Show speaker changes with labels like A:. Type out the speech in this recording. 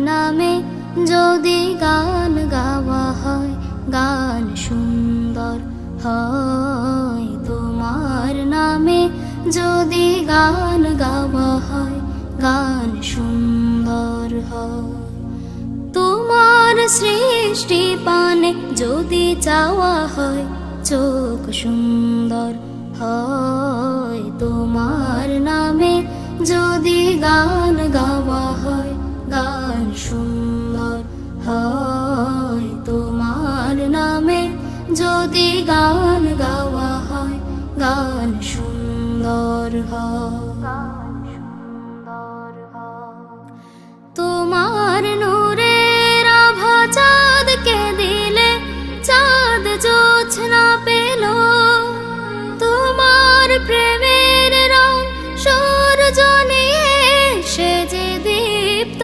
A: নামে যদি গান গাওয়া হয়, গান সুন্দর হয়। তোমার নামে যদি গান গাওয়া হয়, গান সুন্দর হয়। তোমার সৃষ্টি পানে যদি চাওয়া হয়, চোখ সুন্দর হয়। তোমার নামে যদি গান গাওয়া হয়, গান সুন্দর হয়। তোমার নামে যদি গান গাওয়া হয়, গান সুন্দর হয়। তোমার